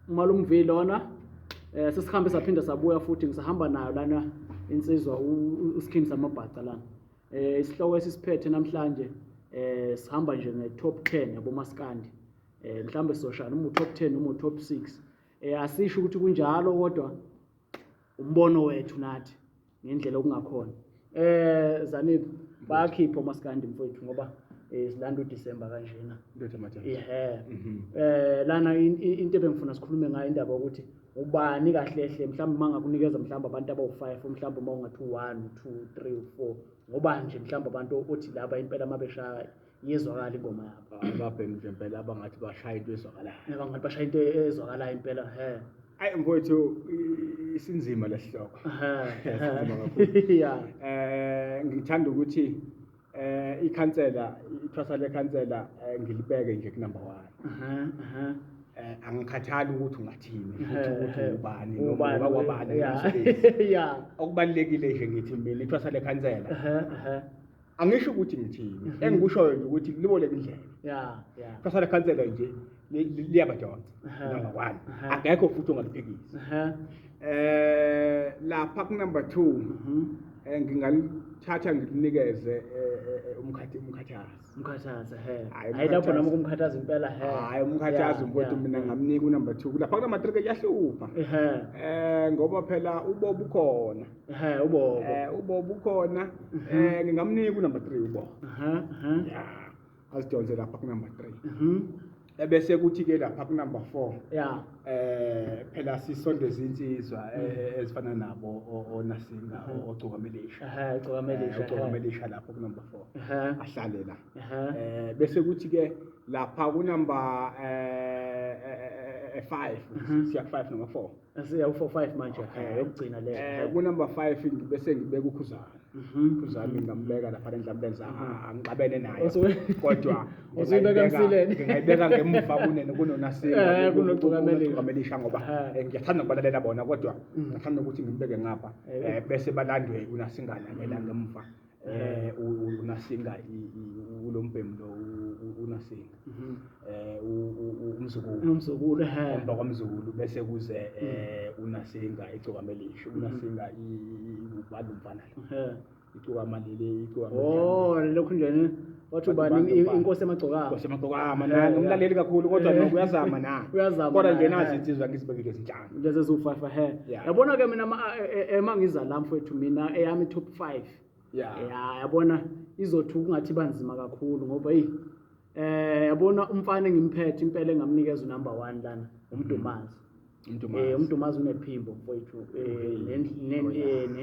Umalumvile lona sesihambe saphinda sabuya futhi ngisahamba nayo lana insizwa uSkin samabhaca lana. Isihloko esisiphethe namhlanje sihamba nje nge-top 10 yabo maskandi. Mhlambe sizoshaya noma u-top 10 noma u-top 6. Asisho ukuthi kunjalo kodwa umbono wethu nathi ngendlela okungakhona. Zanele bayakhipha maskandi mfowethu ngoba silanda uDisemba kanjena. Lana into ebengifuna sikhulume ngayo indaba ukuthi ubani kahle hle mhlawumbe mangakunikeza mhlawumbe abantu abawu5 mhlawumbe mawungathi 1 2 3 4 ngoba nje mhlawumbe abantu othi laba impela mabeshaya yezwakala ingoma yabo ababhemi nje impela abangathi bashaya into ezwakalayo abangathi bashaya into ezwakalayo impela ayi mfowethu isinzima lesihloko sinzima kakhulu ngithanda ukuthi ikhansela ithwasa lekhansela ngilibeke nje ku number 1 angikhathali ukuthi ungathini futhi ukuthi ubani noma kwabani okubalekile nje ngithi mina ithwasa lekhansela angisho ukuthi ngithini engikushoyo nje ukuthi liboleke indlela ithwasa lekhansela nje liyabadonsa number 1 akekho futhi ongaliphikisa lapha ku number 2 ngingalithatha ngilinikeze umkhathazi hayi lapho noma kumkhathazi impela hayi umkhathazi mfowethu mina ngamnika u-number 2 lapha ku number 3 kuyahlupha ngoba phela uBobo ukhona uBobo ukhona ngingamnika u-number 3 uBobo azidonse lapha ku number 3 ebese kuthi ke lapha ku number 4 phela sisondeza insizwa ezifana nabo oNasinga oCukamelisha uCukamelisha lapha ku number 4 ahlale la bese kuthi ke lapha ku number 5 siya 5 noma 4 siya u5 manje yokugcina le ku number 5 bese ngibeka uKhuzana uKhuzana ngambeka lapha endlambeni angixabene naye kodwa usibeka emsileni ngiyibeka ngemuva kunene kunoNasinga kunoCukamelisha ngoba ngiyathanda ukubalalela bona kodwa ngithanda ukuthi ngibeke ngapha bese balandwe uNasingana ngela ngemuva uNasinga ulombhemu lo uNasinga umzukulu emva kwamzukulu bese kuze uNasinga iCukamelisha uNasinga ubhalumfana lo iCukamalile lokhu njeni wathi ubani inkosi emagcokama nami umlaleli kakhulu kodwa nokuyazama na kodwa nje nazi insizwa ngizibekile izinhlanga lezi zu5 yabona ke mina emangiza la mfowethu mina eyami top 5 yabona izothi kungathi banzima kakhulu ngoba yabona umfana engimphethe impela engamnikeza u-number 1 lana uMdumazi unephimbo mfowethu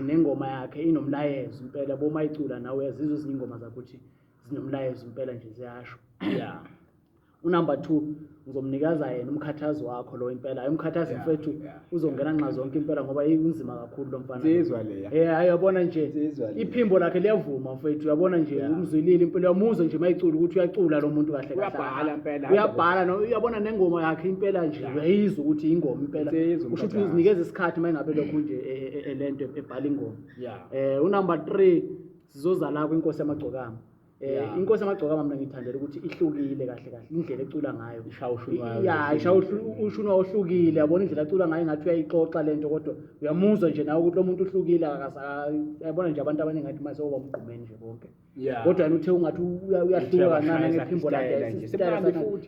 nengoma yakhe inomlayezo impela boma icula nawe yazizwe ezinye ingoma zakho ukuthi zinomlayezo impela nje ziyasho u-number 2 ngizomnikeza yena umkhathazi wakho lo impela hayi umkhathazi mfethu uzongena nxa zonke impela ngoba inzima kakhulu lo mfana sizwa leya uyabona nje iphimbo lakhe liyavuma mfethu uyabona nje umzwilile impela uyamuzwa nje mayicula ukuthi uyacula lo muntu kahle uyabhala impela uyabhala no uyabona nengoma yakhe impela nje uyayizwa ukuthi ingoma impela usho ukuthi uzinikeza isikhathi mayingabe lokho nje lento ebhala ingoma u-number 3 sizoza la kwinkosi yamagcokama inkosi yamagcokama mina ngithandela ukuthi ihlukile kahle indlela ecula ngayo ishaya ushunwa ohlukile yabona indlela ecula ngayo ngathi uyayixoxa lento kodwa uyamuzwa nje nawe ukuthi lo muntu uhlukile yabona nje abantu abaningi ngathi mase oba mgqumeni nje bonke kodwa yena uthe ungathi uyahluka kancane ngephimbo lakhe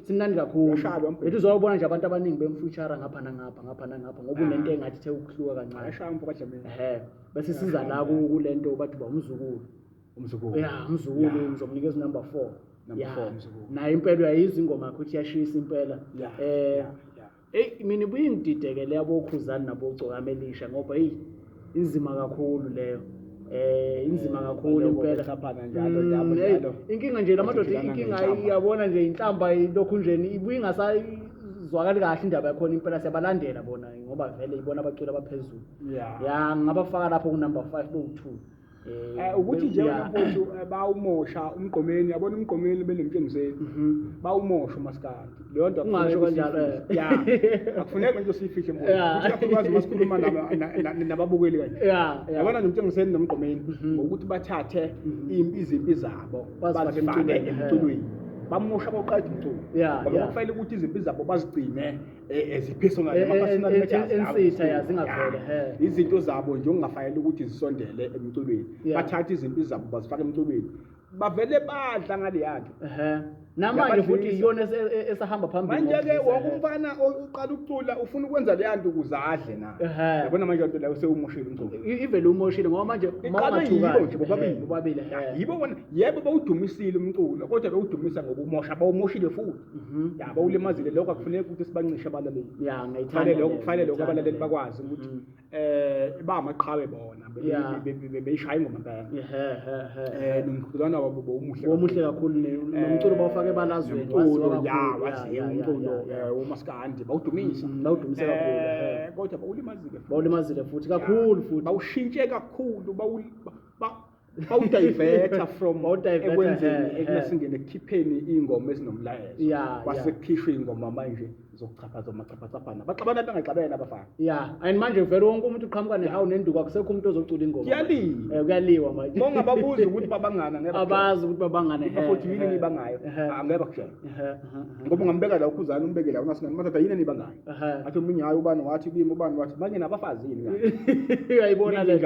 simnandi kakhulu ethi uzobona nje abantu abaningi bemfushara ngapha nangapha ngoba unento engathi ithe ukuhluka kancane bese siza la kulento bathi ba umzukulu umzukulu ngizomnikeza u-number 4 naye impela uyayizwa ingoma yakho ukuthi yashisa impela mina ibuye ngididekele yaboKhuzana naboCukamelisha ngoba inzima kakhulu leyo inzima kakhulu impela njalo inkinga nje lamadoda inkinga iyabona nje inhlamba lokhu nje ibuye ingasazwakali kahle indaba yakhona impela siyabalandela bona ngoba vele ibona abacula abaphezulu ngabafaka lapho ku-number 5 bo2 ukuthi nje mfowethu bawumosha umgqomeni yabona umgqomeni benemtshengiseni bawumosha umaskandi leyo nto ungasho kanjalo akufuneka nje sifihle mfowethu ukuthi akwazi masikhuluma nababukeli kanje yabona nomtshengiseni nomgqomeni ukuthi bathathe izimpi zabo bazifake emculweni bamosha baqala umculo ngoba kufanele ukuthi izimpilo zabo bazigcine ezipersonal ama-personal ensitha yazingavele izinto zabo nje ongafanele ukuthi zisondele emculweni bathatha izimpilo zabo bazifaka emculweni bavele badla ngale yakhe namanje futhi iyona esahamba phambili manje-ke wonke umfana uqala ukucula ufuna ukwenza leya nto ukuze adle na yabona manje lento leyo sewumoshile umculo ivele umoshile ngoba manje bobabili yibo bona yebo bawudumisile umculo kodwa bewudumisa ngoba umosha bawumoshile futhi ya bawulimazile lokho akufuneki ukuthi sibancishe abalaleli kufanele lokho abalaleli bakwazi ukuthi bamaqhawe bona beyishaya ingoma mpela nomqulwana wabo bomuhle kakhulu nomculo bawufake ebalazweni umculo umaskandi bawudumisa kakhulu kodwa bawulimazile futhi kakhulu futhi bawushintshe kakhulu bawudiverta from ekwenzeni ekunasingene ekukhipheni iy'ngoma ezinomlayezo kwasekukhishwe iy'ngoma manje zokuchaphaza amachaphana baxabana bengaxabene abafana and manje vele wonke umuntu uqhamuka nehawu nenduku akusekho umuntu ozocula ingoma kuyaliwa manje bongababuzi ukuthi babangana abazi ukuthi babangane futhi yini nibangayo angeke bakutshela ngoba ungambeka la ukhuzana umbeke la unasingane madoda yini nibangayo athi omunye hayi ubani wathi kimi ubani wathi manje nabafazi yini uyayibona le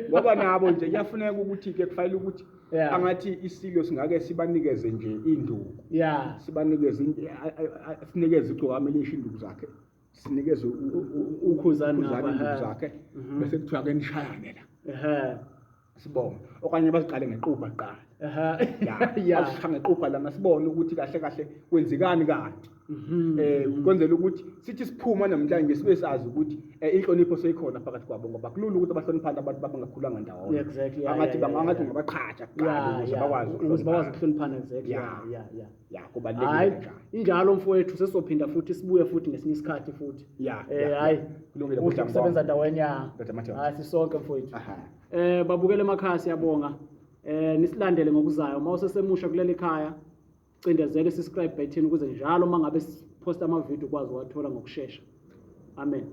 ngoba nabo nje kuyafuneka ukuthi-ke kufanele ukuthi angathi isilo singake sibanikeze nje induku sinikeze uGcokama induku zakhe sinikeze ukhuzana induku zakhe bese kuthiwa-ke nishayane la sibone okanye baziqale ngequpha kuqala basisha ngequpha lana sibone ukuthi kahle kahle kwenzekani kanti kwenzela ukuthi sithi siphuma namhlanje sibe sazi ukuthi inhlonipho seyikhona phakathi kwabo ngoba kulula ukuthi abahloniphana abantu bangakhulanga ndawonye angathi ngabaqhatsha kuqala ukuze bakwazi ukuhloniphana kubalulekile njalo injalo mfowethu sesizophinda futhi sibuye futhi ngesinye isikhathi futhi hayi kulungile ukusebenza ndawonye hayi sisonke mfowethu babukele emakhaya siyabonga nisilandele ngokuzayo uma usesemusha kuleli khaya cindezele subscribe button ukuze njalo mangabe siposta ama video ukwazi uwathola ngokusheshsha amen.